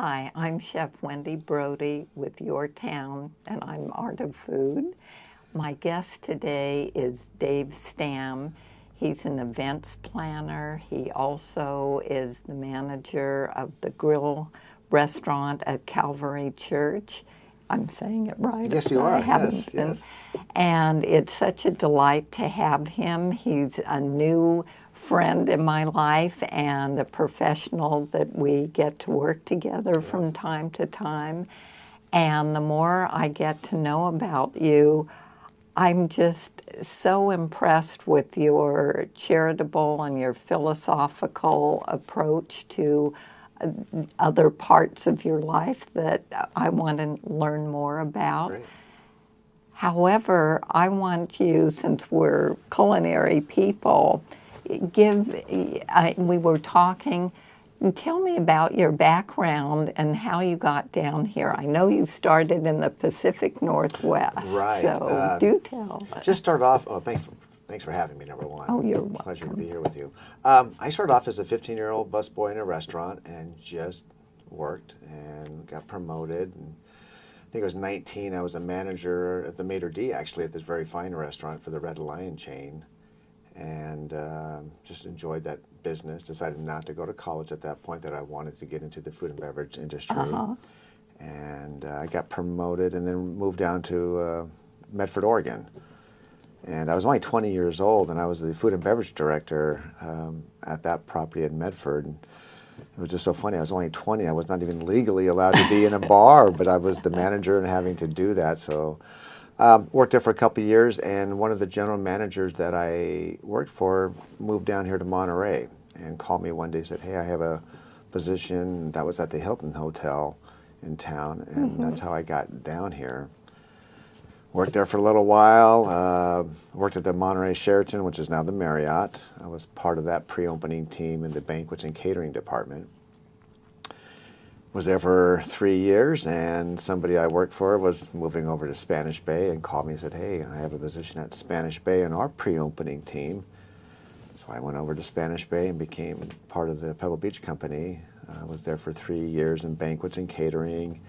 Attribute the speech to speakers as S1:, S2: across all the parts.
S1: Hi, I'm Chef Wendy Brodie with YourTown, and I'm Art of Food. My guest today is Dave Stamm. He's an events planner. He also is the manager of the Grille restaurant at Calvary Church. I'm saying it right.
S2: Yes, you are.
S1: I haven't been.
S2: Yes.
S1: And it's such a delight to have him. He's a new friend in my life and a professional that we get to work together from time to time. And the more I get to know about you, I'm just so impressed with your charitable and your philosophical approach to other parts of your life that I want to learn more about.
S2: Great.
S1: However, I want you, since we're culinary people, we were talking, tell me about your background and how you got down here. I know you started in the Pacific Northwest,
S2: Right.
S1: so do tell.
S2: Just start off, thanks for having me, number one.
S1: Oh, you're
S2: Pleasure to
S1: welcome.
S2: be here with you. I started off as a 15-year-old busboy in a restaurant and just worked and got promoted. And I think I was 19. I was a manager at the Maitre D', actually, at this very fine restaurant for the Red Lion chain. And just enjoyed that business. Decided not to go to college at that point, that I wanted to get into the food and beverage industry. And I got promoted and then moved down to Medford, Oregon. And I was only 20 years old, and I was the food and beverage director at that property in Medford. And it was just so funny. I was only 20. I was not even legally allowed to be in a bar, but I was the manager and having to do that. So worked there for a couple of years, and one of the general managers that I worked for moved down here to Monterey and called me one day and said, hey, I have a position. That was at the Hilton Hotel in town, and that's how I got down here. Worked there for a little while, worked at the Monterey Sheraton, which is now the Marriott. I was part of that pre-opening team in the banquets and catering department. Was there for 3 years, and somebody I worked for was moving over to Spanish Bay and called me and said, hey, I have a position at Spanish Bay in our pre-opening team. So I went over to Spanish Bay and became part of the Pebble Beach company. I was there for 3 years in banquets and catering,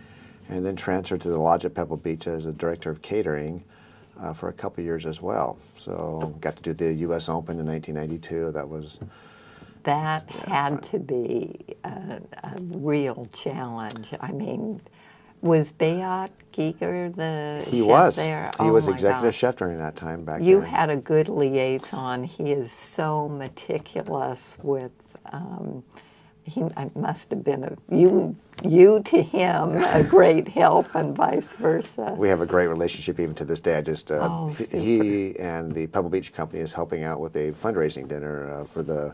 S2: and then transferred to the lodge at Pebble Beach as a director of catering for a couple of years as well. So got to do the U.S. Open in 1992.
S1: That had to be a real challenge. I mean, was Beat Giger the chef there?
S2: He was
S1: my
S2: executive
S1: gosh.
S2: chef during that time back
S1: You
S2: then.
S1: had a good liaison. He is so meticulous with, he must have been you to him a great help and vice versa.
S2: We have a great relationship even to this day.
S1: Super.
S2: He and the Pebble Beach company is helping out with a fundraising dinner for the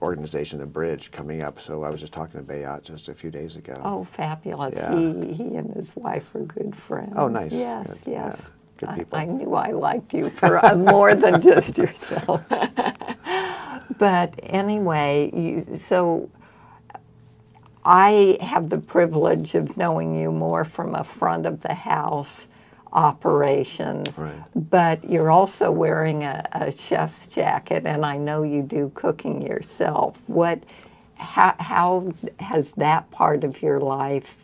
S2: organization, the Bridge, coming up. So I was just talking to Beat just a few days ago.
S1: Oh, fabulous.
S2: Yeah.
S1: He and his wife are good friends.
S2: Oh, nice.
S1: Yes,
S2: Good.
S1: yes.
S2: Yeah. Good people.
S1: I knew I liked you for more than just yourself. But anyway, so I have the privilege of knowing you more from a front of the house operations,
S2: Right.
S1: but you're also wearing a chef's jacket, and I know you do cooking yourself. How has that part of your life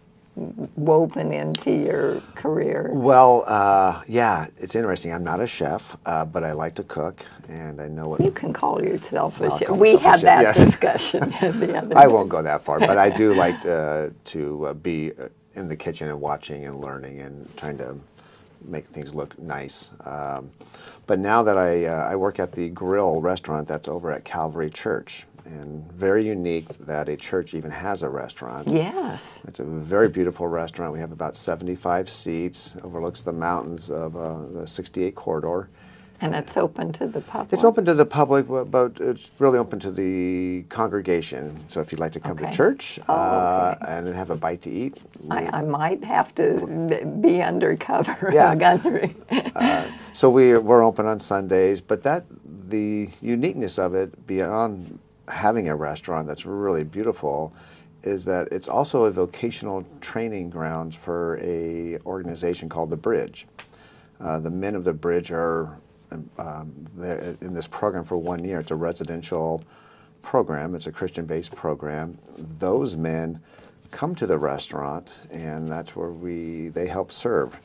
S1: woven into your career?
S2: Well, yeah, it's interesting. I'm not a chef, but I like to cook, and I know what...
S1: You can call yourself
S2: Well,
S1: a
S2: I'll
S1: chef.
S2: call
S1: We
S2: myself a
S1: had
S2: chef,
S1: that
S2: yes.
S1: discussion the other
S2: I
S1: day.
S2: won't go that far, but I do like to be in the kitchen and watching and learning and trying to make things look nice. But now that I work at the Grille restaurant that's over at Calvary Church, and very unique that a church even has a restaurant.
S1: Yes.
S2: It's a very beautiful restaurant. We have about 75 seats, overlooks the mountains of the 68 corridor.
S1: And it's open to the public?
S2: It's open to the public, but it's really open to the congregation. So if you'd like to come to church and then have a bite to eat.
S1: I might have to be undercover.
S2: Yeah. So we're open on Sundays, but the uniqueness of it, beyond having a restaurant that's really beautiful, is that it's also a vocational training ground for a organization called the Bridge. The men of the Bridge are in this program for 1 year. It's a residential program. It's a Christian-based program. Those men come to the restaurant, and that's where they help serve.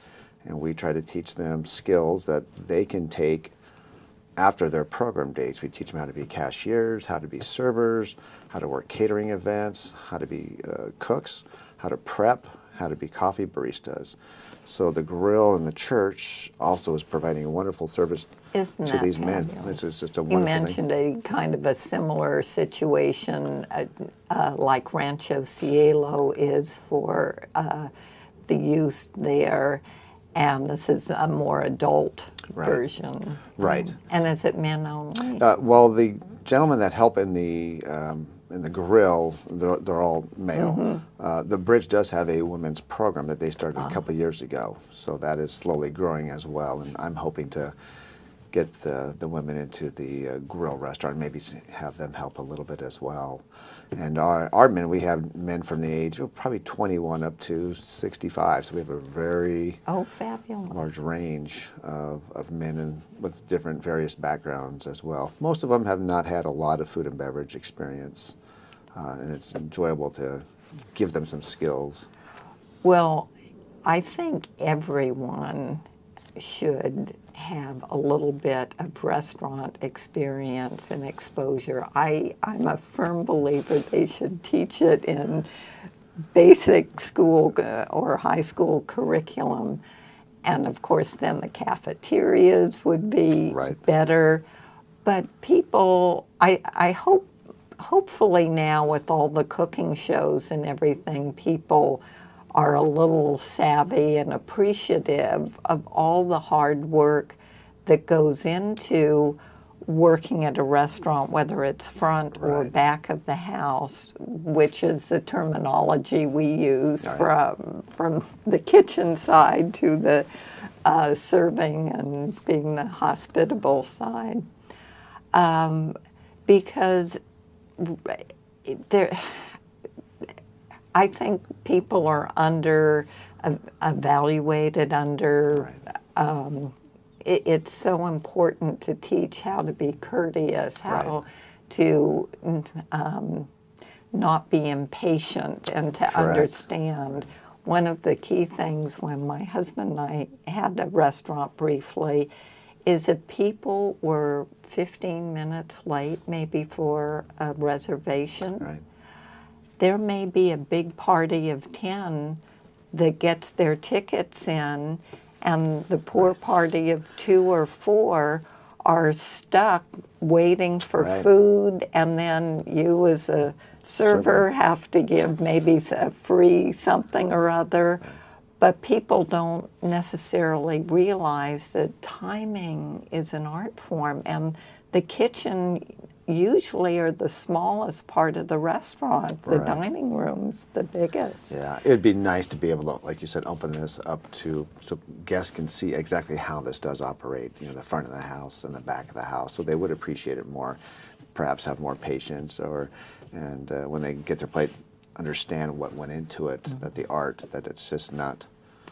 S2: And we try to teach them skills that they can take after their program dates. We teach them how to be cashiers, how to be servers, how to work catering events, how to be cooks, how to prep, how to be coffee baristas. So the Grille and the church also is providing a wonderful service
S1: Isn't
S2: to
S1: that
S2: these men.
S1: fabulous?
S2: It's just a
S1: You
S2: wonderful
S1: mentioned a kind of a similar situation like Rancho Cielo is for the youth there, and this is a more adult
S2: Right.
S1: version.
S2: Right.
S1: And is it men only?
S2: Well, the gentlemen that help in the Grille, they're all male. The Bridge does have a women's program that they started a couple years ago, so that is slowly growing as well. And I'm hoping to get the women into the Grille restaurant, maybe have them help a little bit as well. And our men, we have men from the age of probably 21 up to 65, so we have a very
S1: Fabulous.
S2: large range of men with different various backgrounds as well. Most of them have not had a lot of food and beverage experience, and it's enjoyable to give them some skills.
S1: Well, I think everyone should have a little bit of restaurant experience and exposure. I'm a firm believer they should teach it in basic school or high school curriculum. And of course, then the cafeterias would be
S2: Right.
S1: better. But people, I hope, hopefully now with all the cooking shows and everything, people are a little savvy and appreciative of all the hard work that goes into working at a restaurant, whether it's front or
S2: Right.
S1: back of the house, which is the terminology we use
S2: Right.
S1: from the kitchen side to the serving and being the hospitable side. Because there, I think people are evaluated it's so important to teach how to be courteous, how to not be impatient, and to understand. One of the key things when my husband and I had a restaurant briefly is if people were 15 minutes late, maybe for a reservation,
S2: Right.
S1: there may be a big party of 10 that gets their tickets in, and the poor party of 2 or 4 are stuck waiting for
S2: Right.
S1: food, and then you as a server have to give maybe a free something or other. But people don't necessarily realize that timing is an art form, and the kitchen usually are the smallest part of the restaurant. The
S2: Right.
S1: dining room's the biggest.
S2: Yeah, it'd be nice to be able to, like you said, open this up so guests can see exactly how this does operate, you know, the front of the house and the back of the house, so they would appreciate it more, perhaps have more patience, and when they get their plate, understand what went into it, that the art, that it's just not,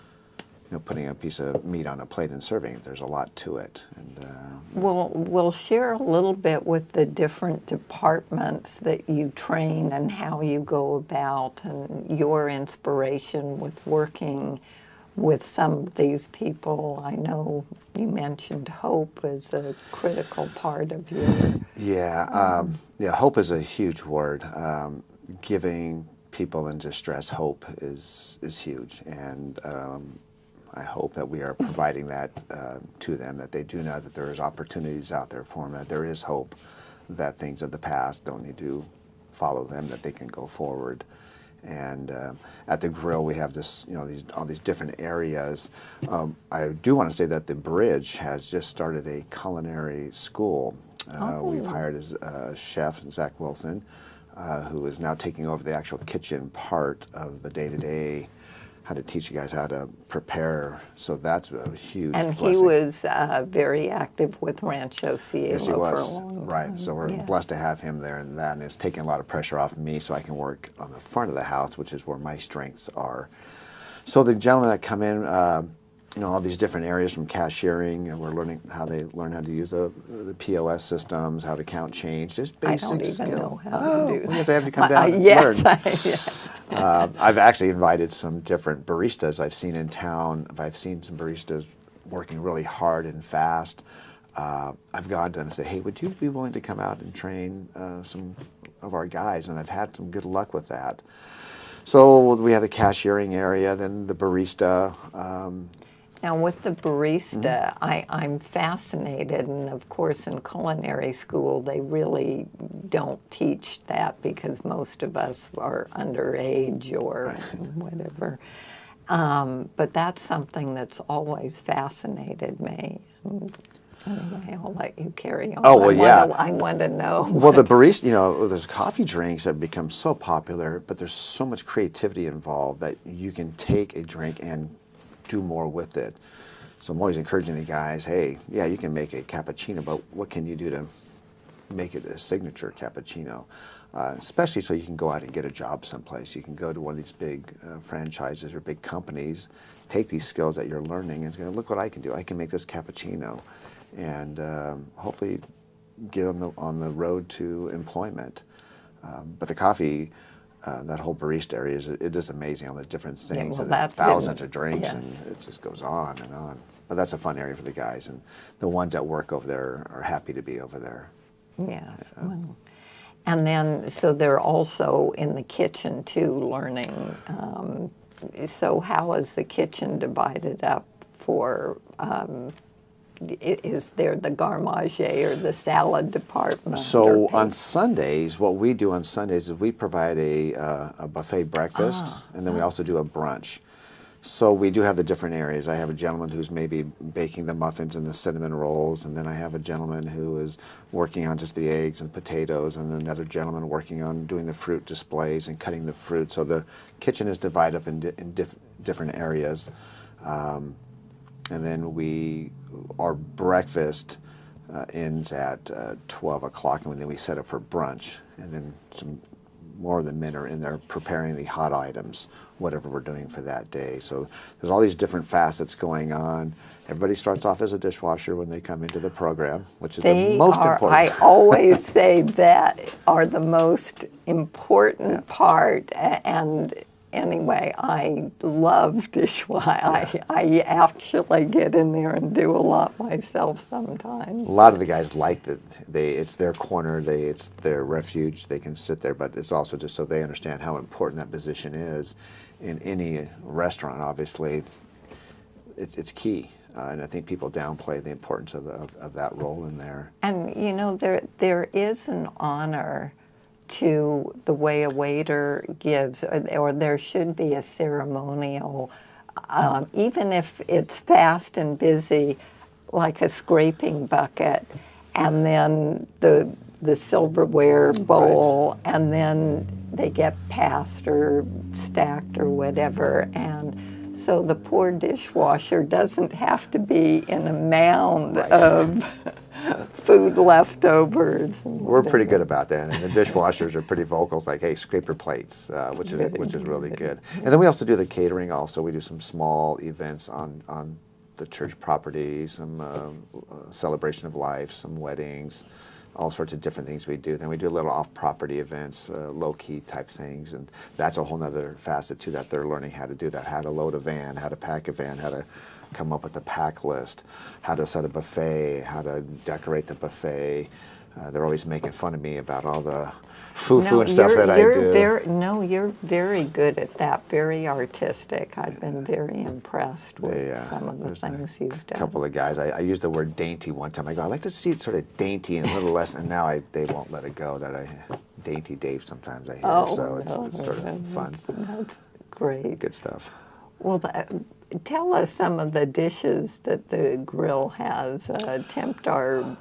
S2: you know, putting a piece of meat on a plate and serving it. There's a lot to it. And
S1: We'll share a little bit with the different departments that you train and how you go about, and your inspiration with working with some of these people. I know you mentioned hope as a critical part of your...
S2: yeah, hope is a huge word. Giving people in distress hope is huge, and I hope that we are providing that to them, that they do know that there is opportunities out there for them, that there is hope, that things of the past don't need to follow them, that they can go forward. And at the Grille, we have this, you know, all these different areas. I do want to say that the Bridge has just started a culinary school. We've hired a chef, Zach Wilson, who is now taking over the actual kitchen part of the day-to-day, how to teach you guys how to prepare. So that's a huge
S1: And
S2: blessing.
S1: he was very active with Rancho Cielo
S2: Yes, he
S1: for a
S2: was.
S1: long time.
S2: Right. So we're blessed to have him there, and it's taking a lot of pressure off me, so I can work on the front of the house, which is where my strengths are. So the gentlemen that come in, all these different areas from cashiering, and we're learning how they learn how to use the POS systems, how to count change, just
S1: I
S2: basic
S1: don't even
S2: skills.
S1: know how to do
S2: We have
S1: that.
S2: to have you come down and
S1: Yes,
S2: learn.
S1: yes.
S2: I've actually invited some different baristas I've seen in town. I've seen some baristas working really hard and fast. I've gone to them and said, hey, would you be willing to come out and train some of our guys? And I've had some good luck with that. So we have the cashiering area, then the barista.
S1: Now, with the barista, I'm fascinated, and of course, in culinary school, they really don't teach that because most of us are underage or whatever. But that's something that's always fascinated me. Anyway, I'll let you carry on.
S2: Oh, well,
S1: I want to know.
S2: Well, the barista, there's coffee drinks that have become so popular, but there's so much creativity involved that you can take a drink and do more with it. So I'm always encouraging the guys, hey, yeah, you can make a cappuccino, but what can you do to make it a signature cappuccino? Especially so you can go out and get a job someplace. You can go to one of these big franchises or big companies, take these skills that you're learning and go, look what I can do. I can make this cappuccino. And hopefully get on the road to employment. But the coffee, that whole barista area, it is amazing, all the different things,
S1: well,
S2: and the thousands of drinks,
S1: yes.
S2: and it just goes on and on. But that's a fun area for the guys, and the ones that work over there are happy to be over there.
S1: Yes. Well, and then, so they're also in the kitchen too, learning. So how is the kitchen divided up for? Is there the garde or the salad department?
S2: So on Sundays, what we do on Sundays is we provide a buffet breakfast, and then we also do a brunch. So we do have the different areas. I have a gentleman who's maybe baking the muffins and the cinnamon rolls, and then I have a gentleman who is working on just the eggs and potatoes, and another gentleman working on doing the fruit displays and cutting the fruit. So the kitchen is divided up in different areas. And then our breakfast ends at 12 o'clock, and then we set up for brunch. And then some more of the men are in there preparing the hot items, whatever we're doing for that day. So there's all these different facets going on. Everybody starts off as a dishwasher when they come into the program, which is the most important.
S1: I always say that are the most important part, and anyway, I love dishwashing. I actually get in there and do a lot myself sometimes.
S2: A lot of the guys like that. It's their corner. It's their refuge. They can sit there, but it's also just so they understand how important that position is in any restaurant. Obviously, it's key, and I think people downplay the importance of that role in there.
S1: And there is an honor to the way a waiter gives, or there should be a ceremonial, even if it's fast and busy, like a scraping bucket, and then the silverware bowl, and then they get passed or stacked or whatever, and so the poor dishwasher doesn't have to be in a mound of food leftovers.
S2: We're pretty good about that, and the dishwashers are pretty vocal. It's like, hey, scrape your plates, which is really good. And then we also do the catering. Also, we do some small events on the church property, some celebration of life, some weddings, all sorts of different things we do. Then we do a little off-property events, low-key type things, and that's a whole nother facet to that. They're learning how to do that, how to load a van, how to pack a van, how to come up with a pack list, how to set a buffet, how to decorate the buffet. They're always making fun of me about all the foo-foo and stuff that I do.
S1: You're very good at that, very artistic. I've been very impressed with some of the things you've done.
S2: A couple of guys, I used the word dainty one time. I go, I like to see it sort of dainty and a little less, and now they won't let it go, Dainty Dave sometimes I hear, so it's sort of fun.
S1: That's great.
S2: Good stuff.
S1: Well, tell us some of the dishes that the Grille has. Tempt our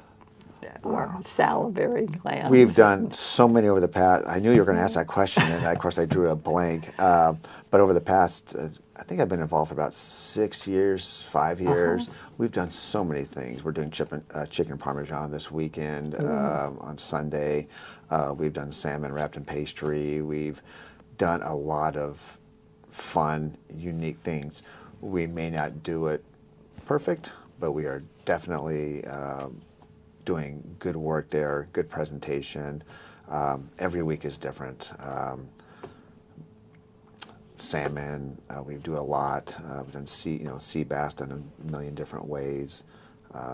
S1: salivary glands.
S2: We've done so many over the past. I knew you were going to ask that question, and of course I drew a blank. But over the past, I think I've been involved for about 6 years, 5 years. We've done so many things. We're doing chicken parmesan this weekend on Sunday. We've done salmon wrapped in pastry. We've done a lot of fun, unique things. We may not do it perfect, but we are definitely doing good work there, good presentation. Every week is different. Salmon, we do a lot. We've done sea bass done a million different ways.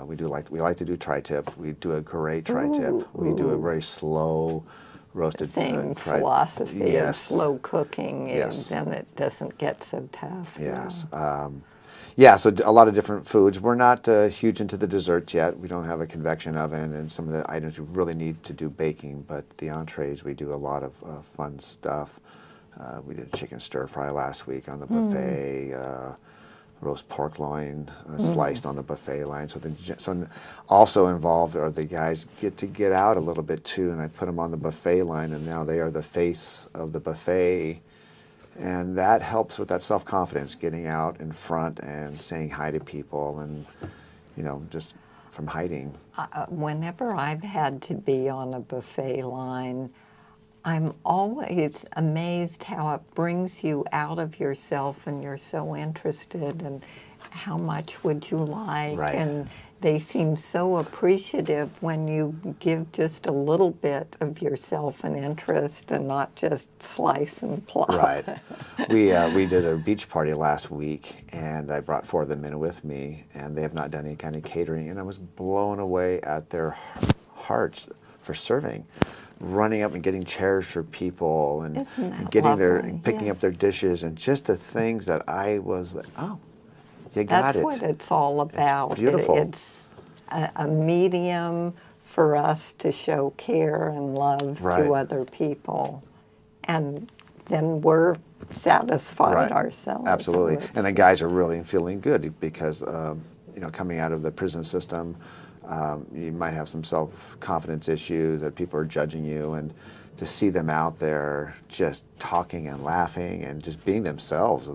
S2: We like to do tri-tip. We do a great tri-tip. We do a very slow roasted
S1: Same
S2: tri-tip.
S1: philosophy of
S2: Yes.
S1: slow cooking,
S2: Yes.
S1: then it doesn't get so tough.
S2: Yes. Yeah, so a lot of different foods. We're not huge into the desserts yet. We don't have a convection oven, and some of the items we really need to do baking, but the entrees, we do a lot of fun stuff. We did a chicken stir fry last week on the buffet, roast pork loin sliced on the buffet line. So also involved are the guys get out a little bit too, and I put them on the buffet line, and now they are the face of the buffet. And that helps with that self-confidence, getting out in front and saying hi to people, and just from hiding.
S1: Whenever I've had to be on a buffet line, I'm always amazed how it brings you out of yourself, and you're so interested in how much would you like.
S2: Right.
S1: And they seem so appreciative when you give just a little bit of yourself and interest and not just slice and plop.
S2: Right. We did a beach party last week, and I brought 4 of them in with me, and they have not done any kind of catering, and I was blown away at their hearts for serving. Running up and getting chairs for people, and
S1: Isn't that
S2: getting
S1: lovely?
S2: picking
S1: Yes.
S2: up their dishes, and just the things that I was like, oh, you got
S1: That's
S2: it.
S1: what it's all about.
S2: beautiful.
S1: It's a medium for us to show care and love
S2: Right.
S1: to other people. And then we're satisfied
S2: Right.
S1: ourselves.
S2: Absolutely.
S1: So it's-
S2: And the guys are really feeling good because, coming out of the prison system, you might have some self-confidence issues that people are judging you, and to see them out there just talking and laughing and just being themselves,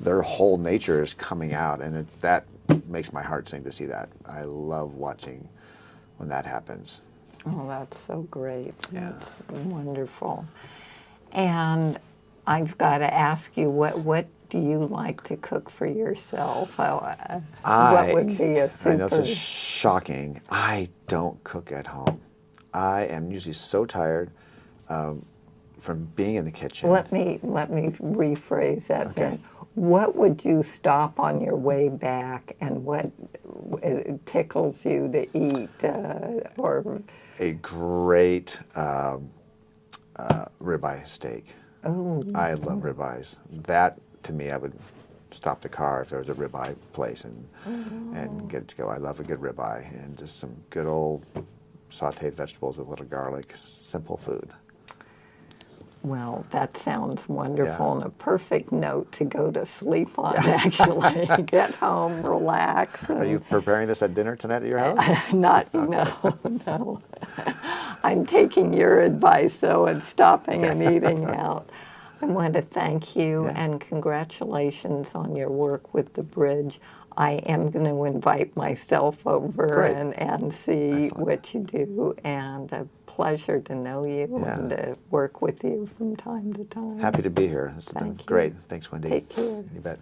S2: their whole nature is coming out, and that makes my heart sing to see that. I love watching when that happens.
S1: Oh, that's so great.
S2: Yeah.
S1: That's wonderful. And I've got to ask you, what do you like to cook for yourself? What would be a super...
S2: I know this is shocking. I don't cook at home. I am usually so tired from being in the kitchen.
S1: Let me rephrase that
S2: Okay.
S1: then. What would you stop on your way back, and what tickles you to eat, or?
S2: A great ribeye steak.
S1: Oh,
S2: I love ribeyes. That, to me, I would stop the car if there was a ribeye place and get it to go. I love a good ribeye, and just some good old sautéed vegetables with a little garlic. Simple food.
S1: well, that sounds wonderful,
S2: Yeah.
S1: and a perfect note to go to sleep on, actually. Get home, relax.
S2: Are you preparing this at dinner tonight at your house?
S1: No. I'm taking your advice, though, and stopping and eating out. I want to thank you and congratulations on your work with the bridge. I am going to invite myself over
S2: Great.
S1: and see
S2: Excellent.
S1: what you do, and a pleasure to know you
S2: Yeah.
S1: and to work with you from time to time.
S2: Happy to be here. This has been
S1: Thank you.
S2: great. Thanks, Wendy.
S1: Take care.
S2: You bet.